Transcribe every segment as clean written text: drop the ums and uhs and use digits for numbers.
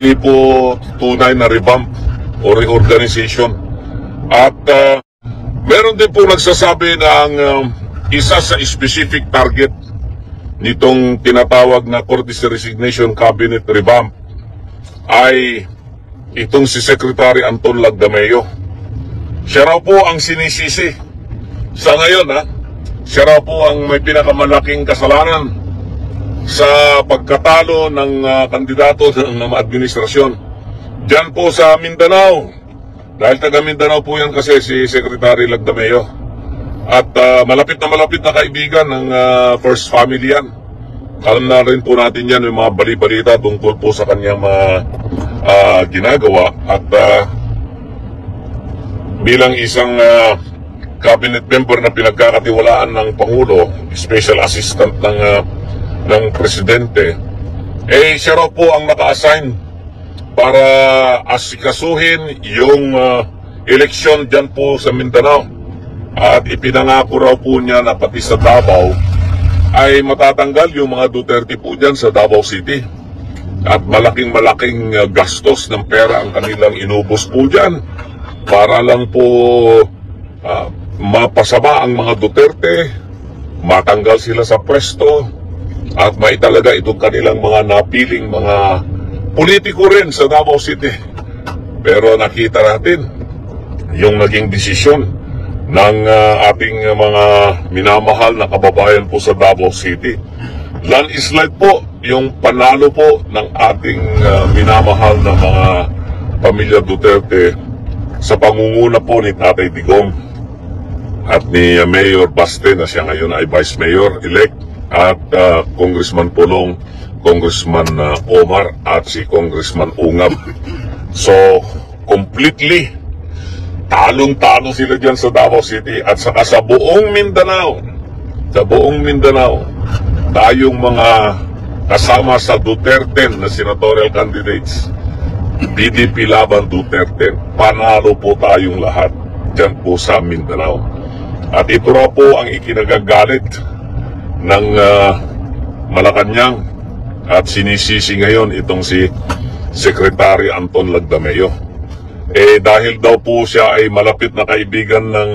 Hindi po tunay na revamp o reorganization. At meron din po nagsasabi ng isa sa specific target nitong tinatawag na courtesy resignation cabinet revamp ay itong si Secretary Anton Lagdameo. Siya raw po ang sinisisi. Sa ngayon, siya raw po ang may pinakamalaking kasalanan sa pagkatalo ng kandidato ng administrasyon diyan po sa Mindanao. Dahil taga Mindanao po yan kasi si Secretary Lagdameo. At malapit na kaibigan ng First Family yan. Alam na rin po natin yan yung mga bali-balita tungkol po sa kanyang mga ginagawa. At bilang isang cabinet member na pinagkakatiwalaan ng Pangulo, special assistant ng Presidente, siya raw po ang naka-assign para asikasuhin yung eleksyon dyan po sa Mindanao. At ipinangako raw po niya na pati sa Davao ay matatanggal yung mga Duterte po dyan sa Davao City. At malaking gastos ng pera ang kanilang inubos po dyan para lang po mapasama ang mga Duterte, matanggal sila sa pwesto, at maitalaga itong kanilang mga napiling mga politiko rin sa Davao City. Pero nakita natin yung naging desisyon ng ating mga minamahal na kababayan po sa Davao City. Landslide po yung panalo po ng ating minamahal na mga pamilya Duterte sa pangunguna po ni Tatay Digong at ni Mayor Baste na siya ngayon ay Vice Mayor-elect, at Congressman Pulong, Congressman Omar at si Congressman Ungab. So, completely talong-talo sila dyan sa Davao City at saka sa buong Mindanao. Sa buong Mindanao, tayong mga kasama sa Duterte na senatorial candidates, PDP laban Duterte, panalo po tayong lahat dyan po sa Mindanao. At ito raw po ang ikinagagalit ng Malacanang at sinisisi ngayon itong si Secretary Anton Lagdameo. Dahil daw po siya ay malapit na kaibigan ng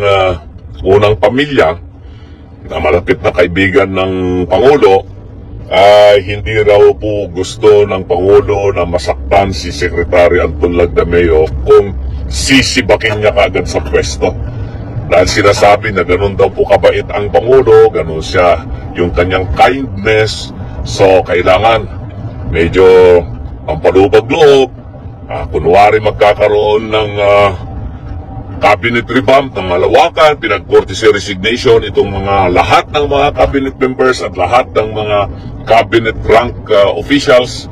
unang pamilya, na malapit na kaibigan ng Pangulo, ay hindi raw po gusto ng Pangulo na masaktan si Secretary Anton Lagdameo kung sisibakin niya kagad sa pwesto. Dahil sinasabi na ganun daw po kabait ang Pangulo, ganun siya yung kanyang kindness. So kailangan medyo pampalubag loob, kunwari magkakaroon ng cabinet revamp ng malawakan, pinag-courtesy resignation itong mga lahat ng mga cabinet members at lahat ng mga cabinet rank officials.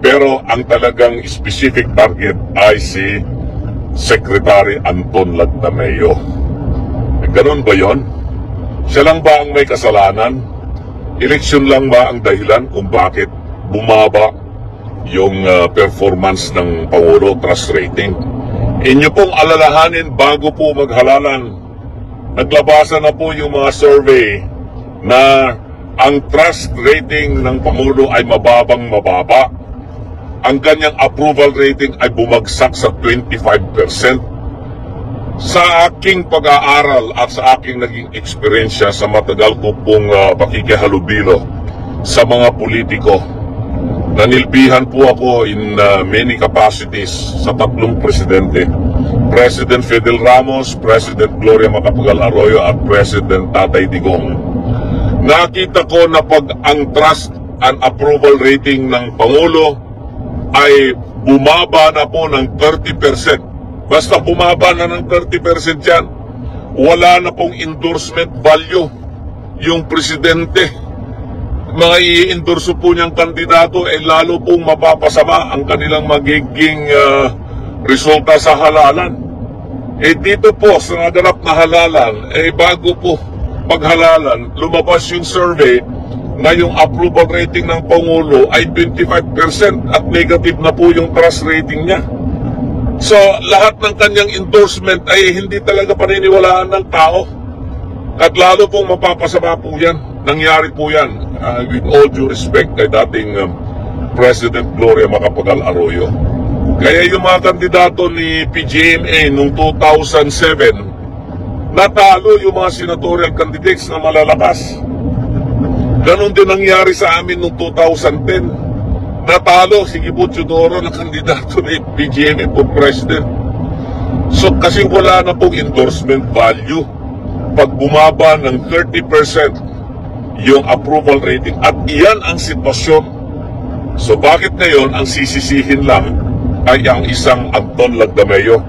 Pero ang talagang specific target ay si Secretary Anton Lagdameo. Ganon ba yon? Siya lang ba ang may kasalanan? Eleksyon lang ba ang dahilan kung bakit bumaba yung performance ng Pangulo, trust rating? Inyo pong alalahanin bago po maghalalan. Naglabasan na po yung mga survey na ang trust rating ng Pangulo ay mababa. Ang kanyang approval rating ay bumagsak sa 25%. Sa aking pag-aaral at sa aking naging eksperyensya sa matagal ko pong pakikihalubilo sa mga politiko, nanilbihan po ako in many capacities sa tatlong presidente. President Fidel Ramos, President Gloria Macapagal Arroyo at President Tatay Digong. Nakita ko na pag ang trust and approval rating ng Pangulo ay bumaba na po ng 30%. Basta bumaba na ng 30% yan, wala na pong endorsement value yung presidente. Mga i-endorso po niyang kandidato, lalo pong mapapasama ang kanilang magiging resulta sa halalan. Dito po sa naganap na halalan, bago po maghalalan, lumabas yung survey na yung approval rating ng Pangulo ay 25% at negative na po yung trust rating niya. So, lahat ng kanyang endorsement ay hindi talaga paniniwalaan ng tao. At lalo pong mapapasama po yan. Nangyari po yan, with all due respect kay dating President Gloria Macapagal Arroyo. Kaya yung mga kandidato ni PGMA noong 2007, natalo yung mga senatorial candidates na malalakas. Ganon din nangyari sa amin noong 2010. Natalo si Gibo Teodoro na kandidato ni PGMA for president. So kasi wala na pong endorsement value pag bumaba ng 30% yung approval rating, at iyan ang sitwasyon. So bakit ngayon ang sisisihin lang ay ang isang Anton Lagdameo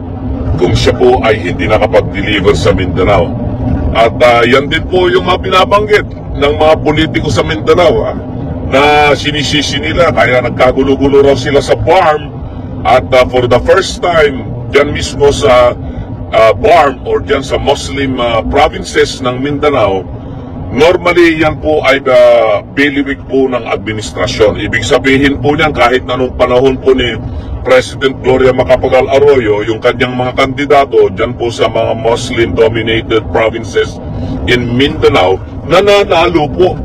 kung siya po ay hindi nakapag-deliver sa Mindanao? At yan din po yung mga binabanggit ng mga politiko sa Mindanao na sinisisi nila, kaya nagkagulo-gulo raw sila sa BARM. At for the first time dyan mismo sa BARM or dyan sa Muslim provinces ng Mindanao, normally yan po ay bailiwick po ng administrasyon. Ibig sabihin po niyan, kahit na nung panahon po ni President Gloria Macapagal Arroyo, yung kanyang mga kandidato dyan po sa mga Muslim dominated provinces in Mindanao, nananalo po.